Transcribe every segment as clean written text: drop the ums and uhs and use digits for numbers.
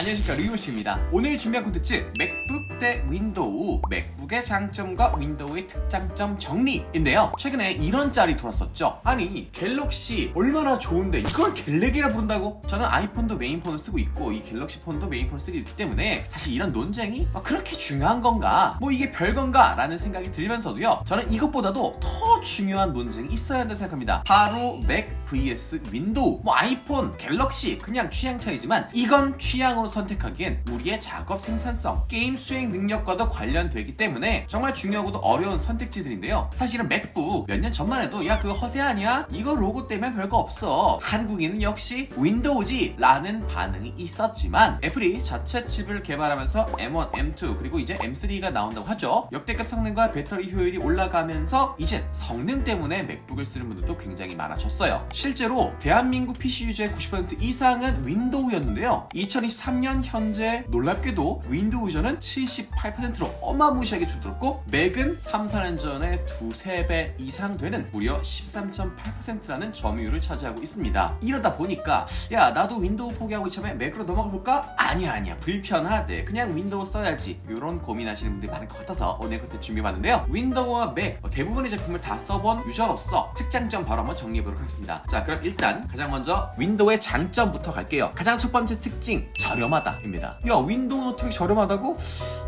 안녕하십니까, 리오씨입니다. 오늘 준비한 콘텐츠 맥북 대 윈도우, 맥북의 장점과 윈도우의 특장점 정리인데요. 최근에 이런 짤이 돌았었죠. 아니 갤럭시 얼마나 좋은데 이걸 갤렉이라 부른다고? 저는 아이폰도 메인폰을 쓰고 있고 이 갤럭시 폰도 메인폰을 쓰고 있기 때문에 사실 이런 논쟁이 그렇게 중요한 건가? 뭐 이게 별건가? 라는 생각이 들면서도요, 저는 이것보다도 더 중요한 논쟁이 있어야 한다고 생각합니다. 바로 맥 vs 윈도우. 뭐 아이폰, 갤럭시 그냥 취향 차이지만 이건 취향으로 선택하기엔 우리의 작업 생산성, 게임 수행 능력과도 관련되기 때문에 정말 중요하고도 어려운 선택지들인데요. 사실은 맥북 몇 년 전만 해도 야 그거 허세 아니야? 이거 로고 때문에 별거 없어. 한국인은 역시 윈도우지 라는 반응이 있었지만 애플이 자체 칩을 개발하면서 M1, M2 그리고 이제 M3가 나온다고 하죠. 역대급 성능과 배터리 효율이 올라가면서 이젠 성능 때문에 맥북을 쓰는 분들도 굉장히 많아졌어요. 실제로 대한민국 PC 유저의 90% 이상은 윈도우였는데요. 2023년 현재 놀랍게도 윈도우 유저는 78%로 어마무시하게 줄었고 맥은 3, 4년 전에 2~3배 이상 되는 무려 13.8%라는 점유율을 차지하고 있습니다. 이러다 보니까 야 나도 윈도우 포기하고 이참에 맥으로 넘어가 볼까? 아니야 불편하대. 그냥 윈도우 써야지. 이런 고민하시는 분들이 많을 것 같아서 오늘 컨텐츠 준비해봤는데요. 윈도우와 맥 대부분의 제품을 다 써본 유저로서 특장점 바로 한번 정리해보도록 하겠습니다. 자 그럼 일단 가장 먼저 윈도우의 장점부터 갈게요. 가장 첫 번째 특징, 저렴하다입니다. 야 윈도우 노트북이 저렴하다고?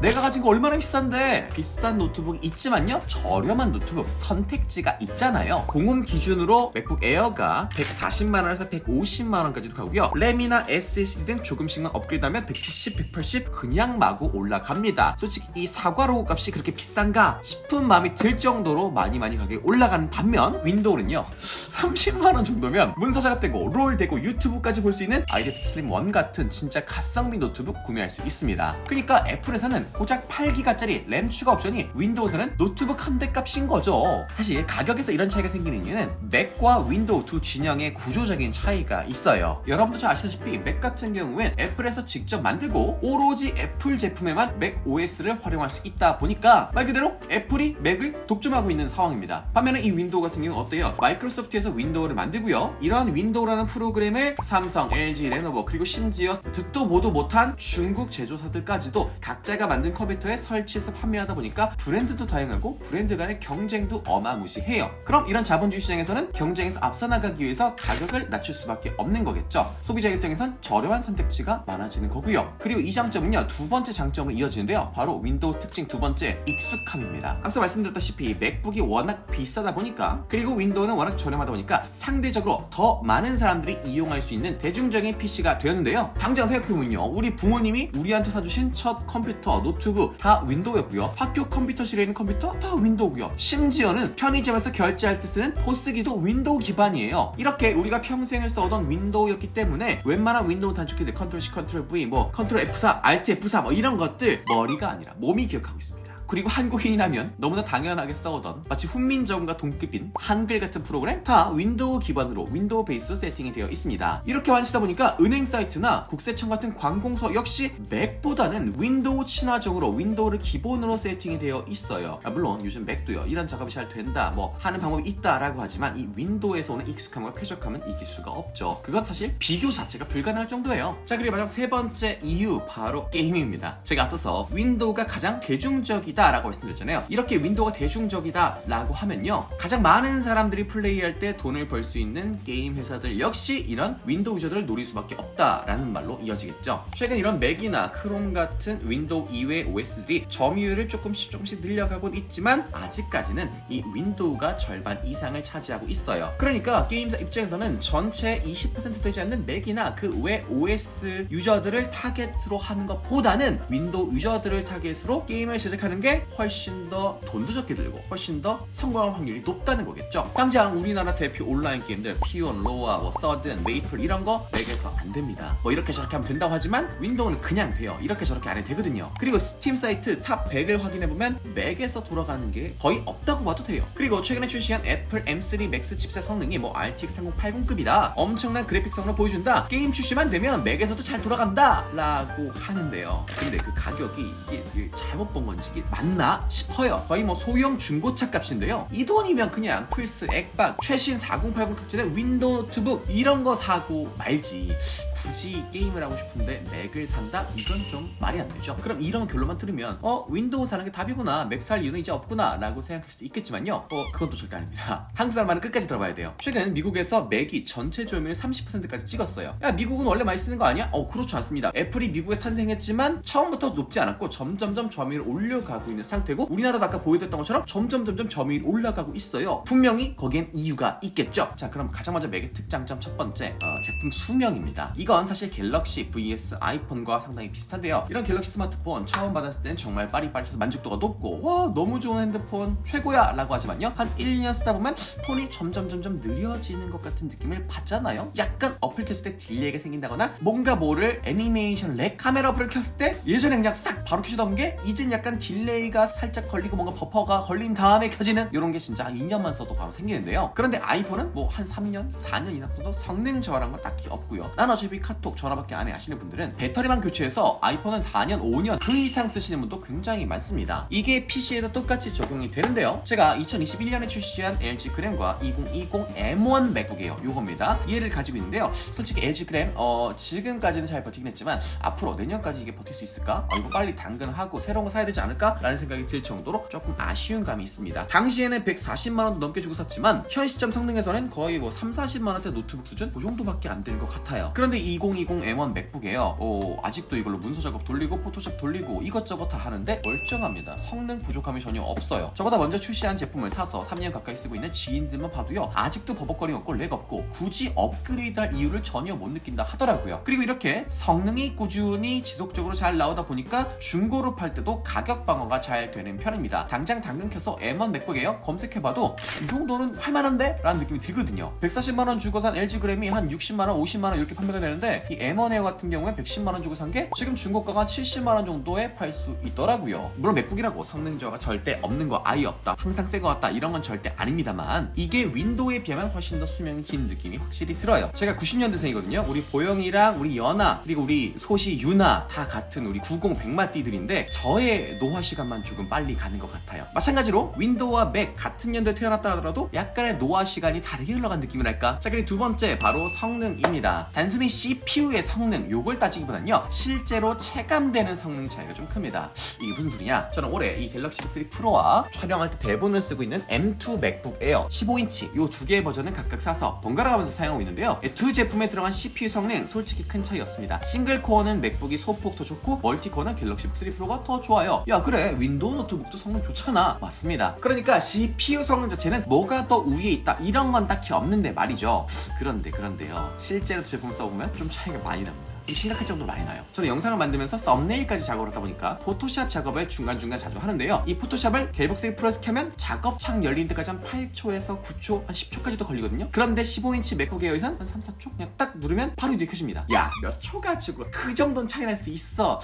내가 가진 거 얼마나 비싼데? 비싼 노트북이 있지만요, 저렴한 노트북 선택지가 있잖아요. 공홈 기준으로 맥북 에어가 140만원에서 150만원까지도 가고요. 램이나 SSD 등 조금씩만 업그레이드하면 170, 180 그냥 마구 올라갑니다. 솔직히 이 사과 로고 값이 그렇게 비싼가 싶은 마음이 들 정도로 많이 가격이 올라가는 반면 윈도우는요 30만원 정도면 문서 작업되고 롤되고 유튜브까지 볼 수 있는 아이디어 슬림 1 같은 진짜 가성비 노트북 구매할 수 있습니다. 그러니까 애플에서는 고작 8기가짜리 램 추가 옵션이 윈도우에서는 노트북 한 대 값인 거죠. 사실 가격에서 이런 차이가 생기는 이유는 맥과 윈도우 두 진영의 구조적인 차이가 있어요. 여러분도 잘 아시다시피 맥 같은 경우엔 애플에서 직접 만들고 오로지 애플 제품에만 맥 OS를 활용할 수 있다 보니까 말 그대로 애플이 맥을 독점하고 있는 상황입니다. 반면에 이 윈도우 같은 경우는 어때요? 마이크로소프트에서 윈도우를 만들고요, 이러한 윈도우라는 프로그램을 삼성, LG, 레노버 그리고 심지어 듣도 보도 못한 중국 제조사들까지도 각자가 만든 컴퓨터에 설치해서 판매하다 보니까 브랜드도 다양하고 브랜드 간의 경쟁도 어마무시해요. 그럼 이런 자본주의 시장에서는 경쟁에서 앞서 나가기 위해서 가격을 낮출 수밖에 없는 거겠죠. 소비자 입장에선 저렴한 선택지가 많아지는 거고요. 그리고 이 장점은요, 두 번째 장점으로 이어지는데요. 바로 윈도우 특징 두 번째, 익숙함입니다. 앞서 말씀드렸다시피 맥북이 워낙 비싸다 보니까 그리고 윈도우는 워낙 저렴하다 보니까 상대적으로 더 많은 사람들이 이용할 수 있는 대중적인 PC가 되었는데요. 당장 생각해보면요, 우리 부모님이 우리한테 사주신 첫 컴퓨터, 노트북 다 윈도우였고요. 학교 컴퓨터실에 있는 컴퓨터 다 윈도우고요. 심지어는 편의점에서 결제할 때 쓰는 포스기도 윈도우 기반이에요. 이렇게 우리가 평생을 써오던 윈도우였기 때문에 웬만한 윈도우 단축키들 컨트롤 C, 컨트롤 V, 뭐 컨트롤 F4, Alt F4 뭐 이런 것들 머리가 아니라 몸이 기억하고 있습니다. 그리고 한국인이라면 너무나 당연하게 써오던 마치 훈민정음과 동급인 한글 같은 프로그램 다 윈도우 기반으로 윈도우 베이스 세팅이 되어 있습니다. 이렇게 많이 쓰다 보니까 은행 사이트나 국세청 같은 관공서 역시 맥보다는 윈도우 친화적으로 윈도우를 기본으로 세팅이 되어 있어요. 물론 요즘 맥도요 이런 작업이 잘 된다 뭐 하는 방법이 있다라고 하지만 이 윈도우에서 오는 익숙함과 쾌적함은 이길 수가 없죠. 그건 사실 비교 자체가 불가능할 정도예요. 자 그리고 마지막 세 번째 이유, 바로 게임입니다. 제가 앞서서 윈도우가 가장 대중적이다 라고 말씀드렸잖아요. 이렇게 윈도우가 대중적이다 라고 하면요, 가장 많은 사람들이 플레이할 때 돈을 벌 수 있는 게임 회사들 역시 이런 윈도우 유저들을 노릴 수밖에 없다라는 말로 이어지겠죠. 최근 이런 맥이나 크롬 같은 윈도우 이외의 OS들이 점유율을 조금씩 늘려가곤 있지만 아직까지는 이 윈도우가 절반 이상을 차지하고 있어요. 그러니까 게임사 입장에서는 전체 20% 되지 않는 맥이나 그 외 OS 유저들을 타겟으로 하는 것보다는 윈도우 유저들을 타겟으로 게임을 제작하는 게 훨씬 더 돈도 적게 들고 훨씬 더 성공할 확률이 높다는 거겠죠. 당장 우리나라 대표 온라인 게임들 P1, 로아, 뭐 서든, 메이플 이런 거 맥에서 안 됩니다. 뭐 이렇게 저렇게 하면 된다고 하지만 윈도우는 그냥 돼요. 이렇게 저렇게 안 해도 되거든요. 그리고 스팀 사이트 탑 100을 확인해보면 맥에서 돌아가는 게 거의 없다고 봐도 돼요. 그리고 최근에 출시한 애플 M3 맥스 칩셋 성능이 뭐 RTX 3080급이다, 엄청난 그래픽성으로 보여준다, 게임 출시만 되면 맥에서도 잘 돌아간다 라고 하는데요. 근데 그 가격이 이게 잘못 본 건지 이게 맞나 싶어요. 거의 뭐 소형 중고차 값인데요. 이 돈이면 그냥 플스, 액박, 최신 4080 특진의 윈도우 노트북 이런 거 사고 말지. 굳이 게임을 하고 싶은데 맥을 산다? 이건 좀 말이 안 되죠. 그럼 이런 결론만 들으면 윈도우 사는 게 답이구나, 맥 살 이유는 이제 없구나 라고 생각할 수도 있겠지만요, 그건 또 절대 아닙니다. 한국 사람 말은 끝까지 들어봐야 돼요. 최근 미국에서 맥이 전체 조회율 30%까지 찍었어요. 야, 미국은 원래 많이 쓰는 거 아니야? 그렇지 않습니다. 애플이 미국에서 탄생했지만 처음부터 높지 않았고 점점점 점유율 올려가고 있는 상태고, 우리나라도 아까 보여드렸던 것처럼 점점점 점유율 올라가고 있어요. 분명히 거기엔 이유가 있겠죠. 자, 그럼 가장 먼저 맥의 특장점 첫 번째, 제품 수명입니다. 이건 사실 갤럭시 vs 아이폰과 상당히 비슷한데요. 이런 갤럭시 스마트폰 처음 받았을 땐 정말 빠릿빠릿해서 만족도가 높고 와 너무 좋은 핸드폰 최고야 라고 하지만요, 한 1, 2년 쓰다 보면 폰이 점점 느려지는 것 같은 느낌을 받잖아요. 약간 어플 켰을 때 딜레이가 생긴다거나 뭔가 모를 애니메이션 렉, 카메라 어플을 켰을 때 예전에 그냥 싹 바로 켜지던 게 이젠 약간 딜레이가 살짝 걸리고 뭔가 버퍼가 걸린 다음에 켜지는 이런 게 진짜 한 2년만 써도 바로 생기는데요. 그런데 아이폰은 뭐 한 3년, 4년 이상 써도 성능 저하란 건 딱히 없고요. 난 어차피 카톡, 전화밖에 안 해 하시는 분들은 배터리만 교체해서 아이폰은 4년, 5년 그 이상 쓰시는 분도 굉장히 많습니다. 이게 PC에도 똑같이 적용이 되는데요. 제가 2021년에 출시한 LG 그램과 2020 M1 맥북이에요. 요겁니다. 얘를 가지고 있는데요. 솔직히 LG 그램 지금까지는 잘 버티긴 했지만 앞으로 내년까지 이게 버틸 수 있을까? 이거 빨리 당근하고 새로운 거 사야 되지 않을까? 라는 생각이 들 정도로 조금 아쉬운 감이 있습니다. 당시에는 140만원도 넘게 주고 샀지만 현 시점 성능에서는 거의 뭐 3, 40만원대 노트북 수준? 그 정도밖에 안 되는 것 같아요. 그런데 2020 M1 맥북이에요. 아직도 이걸로 문서 작업 돌리고 포토샵 돌리고 이것저것 다 하는데 멀쩡합니다. 성능 부족함이 전혀 없어요. 저보다 먼저 출시한 제품을 사서 3년 가까이 쓰고 있는 지인들만 봐도요, 아직도 버벅거림 없고 렉 없고 굳이 업그레이드할 이유를 전혀 못 느낀다 하더라고요. 그리고 이렇게 성능이 꾸준히 지속적으로 잘 나오다 보니까 중고로 팔 때도 가격 방어가 잘 되는 편입니다. 당장 켜서 M1 맥북이에요 검색해봐도 이 정도는 할만한데? 라는 느낌이 들거든요. 140만원 주고 산 LG 그램이 한 60만원, 50만원 이렇게 판매가 되는데 이 M1 에어 같은 경우에 110만원 주고 산 게 지금 중고가가 70만원 정도에 팔 수 있더라고요. 물론 맥북이라고 성능 저하가 절대 없는 거 아예 없다, 항상 새 거 같다 이런 건 절대 아닙니다만 이게 윈도우에 비하면 훨씬 더 수명이 긴 느낌이 확실히 들어요. 제가 90년대생이거든요. 우리 보영이랑 우리 연아 그리고 우리 소시, 유나 다 같은 우리 90, 100마띠들인데 저의 노화 시간만 조금 빨리 가는 것 같아요. 마찬가지로 윈도우와 맥 같은 년도에 태어났다 하더라도 약간의 노화 시간이 다르게 흘러간 느낌이랄까. 자, 그리고 두 번째 바로 성능입니다. 단순히 CPU의 성능 요걸 따지기보단요, 실제로 체감되는 성능 차이가 좀 큽니다. 이게 무슨 소리냐? 저는 올해 이 갤럭시 북3 프로와 촬영할 때 대본을 쓰고 있는 M2 맥북 에어 15인치 요 두 개의 버전을 각각 사서 번갈아 가면서 사용하고 있는데요. 두 제품에 들어간 CPU 성능 솔직히 큰 차이였습니다. 싱글 코어는 맥북이 소폭 더 좋고 멀티 코어는 갤럭시 북3 프로가 더 좋아요. 야, 그래 윈도우 노트북도 성능 좋잖아. 맞습니다. 그러니까 CPU 성능 자체는 뭐가 더 우위에 있다 이런 건 딱히 없는데 말이죠. 그런데요, 실제로 제품 써보면 좀 차이가 많이 납니다. 심각할 정도로 많이 나요. 저는 영상을 만들면서 썸네일까지 작업을 하다 보니까 포토샵 작업을 중간중간 자주 하는데요. 이 포토샵을 갤럭시 프로에서 켜면 작업창 열리는 데까지 한 8초에서 9초, 한 10초까지도 걸리거든요. 그런데 15인치 맥북 에어에선 한 3, 4초? 그냥 딱 누르면 바로 이렇게 켜집니다. 야, 몇 초 가지고 그 정도는 차이 날 수 있어.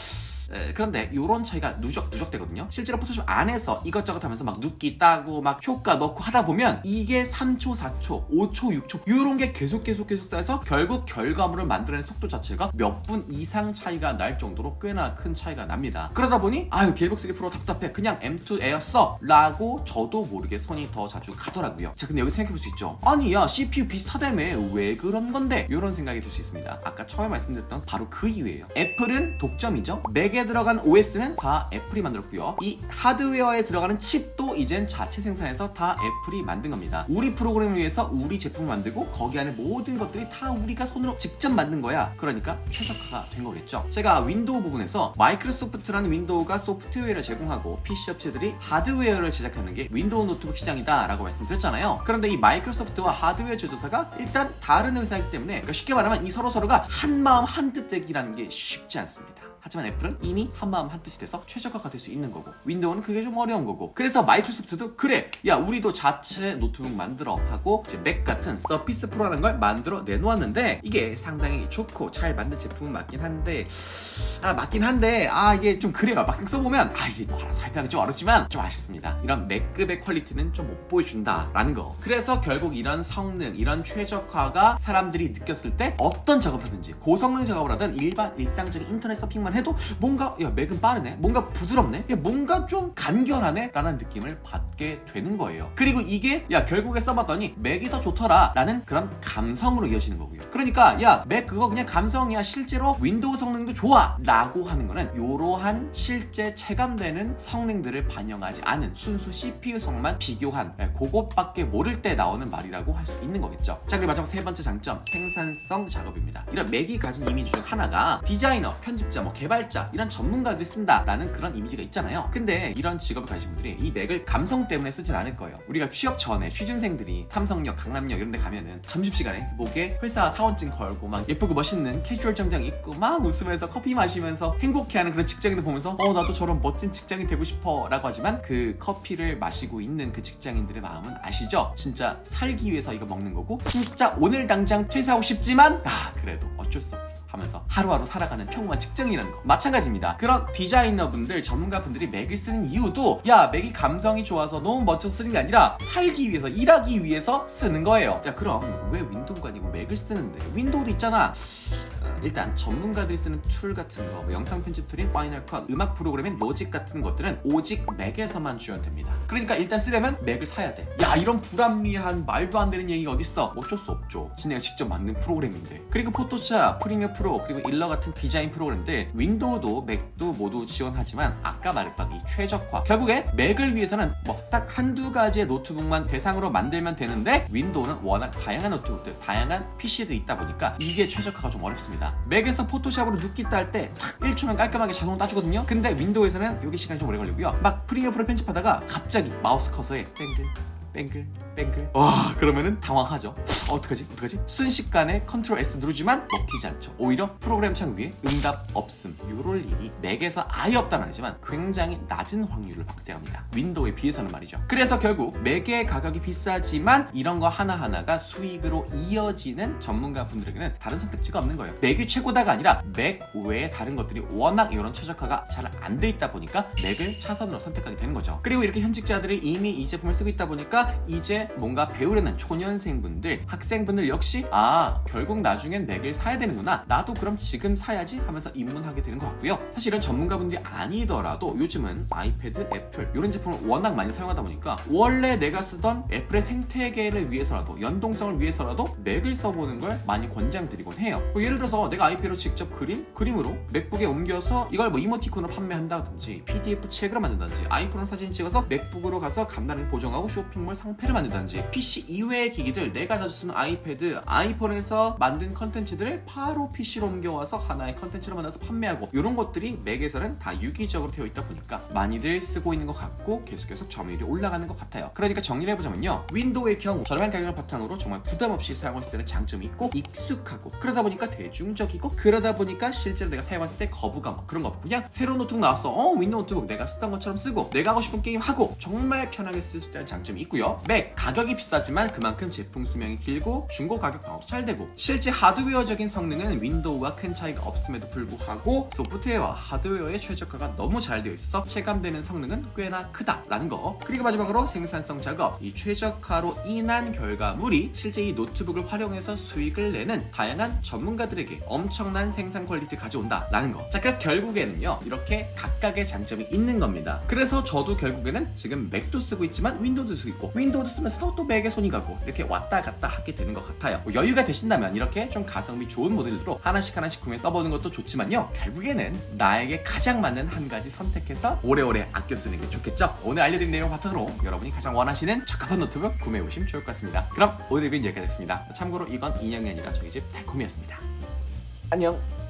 그런데 이런 차이가 누적되거든요. 실제로 포토샵 안에서 이것저것 하면서 막 눕기 따고 막 효과 넣고 하다 보면 이게 3초, 4초, 5초, 6초 이런 게 계속 쌓여서 결국 결과물을 만들어내는 속도 자체가 몇 분 이상 차이가 날 정도로 꽤나 큰 차이가 납니다. 그러다 보니 갤럭시 프로 답답해, 그냥 M2 에어 써 라고 저도 모르게 손이 더 자주 가더라고요. 자, 근데 여기 생각해볼 수 있죠. 아니 야, CPU 비슷하다며 왜 그런 건데? 이런 생각이 들 수 있습니다. 아까 처음에 말씀드렸던 바로 그 이유예요. 애플은 독점이죠. 맥에 들어간 OS는 다 애플이 만들었고요. 이 하드웨어에 들어가는 칩도 이젠 자체 생산해서 다 애플이 만든 겁니다. 우리 프로그램을 위해서 우리 제품을 만들고 거기 안에 모든 것들이 다 우리가 손으로 직접 만든 거야. 그러니까 최적화가 된 거겠죠. 제가 윈도우 부분에서 마이크로소프트라는 윈도우가 소프트웨어를 제공하고 PC 업체들이 하드웨어를 제작하는 게 윈도우 노트북 시장이다 라고 말씀드렸잖아요. 그런데 이 마이크로소프트와 하드웨어 제조사가 일단 다른 회사이기 때문에, 그러니까 쉽게 말하면 이 서로가 한마음 한뜻 되기라는 게 쉽지 않습니다. 하지만 애플은 이미 한마음 한뜻이 돼서 최적화가 될 수 있는 거고, 윈도우는 그게 좀 어려운 거고, 그래서 마이크로소프트도 그래, 야 우리도 자체 노트북 만들어 하고 이제 맥 같은 서피스 프로라는 걸 만들어 내놓았는데 이게 상당히 좋고 잘 만든 제품은 맞긴 한데 맞긴 한데 이게 좀 그래요. 막상 써보면 이게 알아서 설명이 좀 어렵지만 좀 아쉽습니다. 이런 맥급의 퀄리티는 좀 못 보여준다라는 거. 그래서 결국 이런 성능, 이런 최적화가 사람들이 느꼈을 때 어떤 작업을 하든지 고성능 작업을 하든 일상적인 인터넷 서핑만 해도 뭔가 맥은 빠르네, 뭔가 부드럽네, 뭔가 좀 간결하네 라는 느낌을 받게 되는 거예요. 그리고 이게 결국에 써봤더니 맥이 더 좋더라 라는 그런 감성으로 이어지는 거고요. 그러니까 맥 그거 그냥 감성이야, 실제로 윈도우 성능도 좋아 라고 하는 거는 이러한 실제 체감되는 성능들을 반영하지 않은 순수 CPU성만 비교한 그것밖에 모를 때 나오는 말이라고 할 수 있는 거겠죠. 자, 그리고 마지막 세 번째 장점, 생산성 작업입니다. 이런 맥이 가진 이미지 중 하나가 디자이너, 편집자, 개발자 이런 전문가들이 쓴다라는 그런 이미지가 있잖아요. 근데 이런 직업을 가진 분들이 이 맥을 감성 때문에 쓰진 않을 거예요. 우리가 취업 전에 취준생들이 삼성역, 강남역 이런 데 가면은 점심시간에 목에 회사 사원증 걸고 막 예쁘고 멋있는 캐주얼 정장 입고 막 웃으면서 커피 마시면서 행복해하는 그런 직장인들 보면서 나도 저런 멋진 직장인 되고 싶어 라고 하지만 그 커피를 마시고 있는 그 직장인들의 마음은 아시죠? 진짜 살기 위해서 이거 먹는 거고, 진짜 오늘 당장 퇴사하고 싶지만 그래도 어쩔 수 없어 하면서 하루하루 살아가는 평범한 직장인이라는 거 마찬가지입니다. 그런 디자이너분들, 전문가분들이 맥을 쓰는 이유도 맥이 감성이 좋아서 너무 멋져서 쓰는 게 아니라 살기 위해서, 일하기 위해서 쓰는 거예요. 그럼 왜 윈도우가 아니고 맥을 쓰는데? 윈도우도 있잖아. 일단 전문가들이 쓰는 툴 같은 거, 영상 편집 툴인 파이널 컷, 음악 프로그램인 로직 같은 것들은 오직 맥에서만 지원됩니다. 그러니까 일단 쓰려면 맥을 사야 돼. 이런 불합리한 말도 안 되는 얘기가 어딨어? 어쩔 수 없죠. 내가 직접 만든 프로그램인데. 그리고 포토샵, 프리미어 프로, 그리고 일러 같은 디자인 프로그램들 윈도우도 맥도 모두 지원하지만 아까 말했던 이 최적화, 결국에 맥을 위해서는 딱 한두 가지의 노트북만 대상으로 만들면 되는데 윈도우는 워낙 다양한 노트북들, 다양한 PC들이 있다 보니까 이게 최적화가 좀 어렵습니다. 맥에서 포토샵으로 눕기 딸 때 1초면 깔끔하게 자동 따주거든요. 근데 윈도우에서는 여기 시간이 좀 오래 걸리고요. 막 프리미어 프로 편집하다가 갑자기 마우스 커서에 뱅글 그러면은 당황하죠. 어떡하지? 순식간에 컨트롤 S 누르지만 먹히지 않죠. 오히려 프로그램 창 위에 응답 없음, 요럴 일이 맥에서 아예 없단 말이지만 굉장히 낮은 확률을 발생합니다. 윈도우에 비해서는 말이죠. 그래서 결국 맥의 가격이 비싸지만 이런 거 하나하나가 수익으로 이어지는 전문가분들에게는 다른 선택지가 없는 거예요. 맥이 최고다가 아니라 맥 외에 다른 것들이 워낙 이런 최적화가 잘 안 돼 있다 보니까 맥을 차선으로 선택하게 되는 거죠. 그리고 이렇게 현직자들이 이미 이 제품을 쓰고 있다 보니까 이제 뭔가 배우려는 초년생분들, 학생분들 역시 결국 나중엔 맥을 사야 되는구나, 나도 그럼 지금 사야지 하면서 입문하게 되는 것 같고요. 사실 이런 전문가분들이 아니더라도 요즘은 아이패드, 애플 이런 제품을 워낙 많이 사용하다 보니까 원래 내가 쓰던 애플의 생태계를 위해서라도, 연동성을 위해서라도 맥을 써보는 걸 많이 권장드리곤 해요. 예를 들어서 내가 아이패드로 직접 그림으로 맥북에 옮겨서 이걸 이모티콘으로 판매한다든지, PDF 책으로 만든다든지, 아이폰으로 사진 찍어서 맥북으로 가서 간단하게 보정하고 쇼핑몰 상패를 만든다든지, PC 이외의 기기들, 내가 자주 쓰는 아이패드, 아이폰에서 만든 컨텐츠들을 바로 PC로 옮겨와서 하나의 컨텐츠로 만들어서 판매하고, 이런 것들이 맥에서는 다 유기적으로 되어 있다 보니까 많이들 쓰고 있는 것 같고 계속 점유율이 올라가는 것 같아요. 그러니까 정리를 해보자면요, 윈도우의 경우 저렴한 가격을 바탕으로 정말 부담없이 사용했을 때는 장점이 있고 익숙하고, 그러다 보니까 대중적이고, 그러다 보니까 실제로 내가 사용했을 때 거부감 그런 거 없고 그냥 새로운 노트북 나왔어, 윈도우 노트북 내가 쓰던 것처럼 쓰고 내가 하고 싶은 게임 하고 정말 편하게 쓸 수 있다는 장점이 있고요. 맥 가격이 비싸지만 그만큼 제품 수명이 길고 중고 가격 방어도 잘 되고, 실제 하드웨어적인 성능은 윈도우와 큰 차이가 없음에도 불구하고 소프트웨어와 하드웨어의 최적화가 너무 잘 되어 있어서 체감되는 성능은 꽤나 크다라는 거. 그리고 마지막으로 생산성 작업, 이 최적화로 인한 결과물이 실제 이 노트북을 활용해서 수익을 내는 다양한 전문가들에게 엄청난 생산 퀄리티를 가져온다라는 거. 자, 그래서 결국에는요 이렇게 각각의 장점이 있는 겁니다. 그래서 저도 결국에는 지금 맥도 쓰고 있지만 윈도우도 쓰고 있고, 윈도우도 쓰면서도 또 맥에 손이 가고 이렇게 왔다 갔다 하게 되는 것 같아요. 여유가 되신다면 이렇게 좀 가성비 좋은 모델로 하나씩 구매해 써보는 것도 좋지만요, 결국에는 나에게 가장 맞는 한 가지 선택해서 오래오래 아껴 쓰는 게 좋겠죠. 오늘 알려드린 내용 바탕으로 여러분이 가장 원하시는 적합한 노트북 구매해 보시면 좋을 것 같습니다. 그럼 오늘 리뷰는 여기까지 했습니다. 참고로 이건 인형이 아니라 저희 집 달콤이었습니다. 안녕.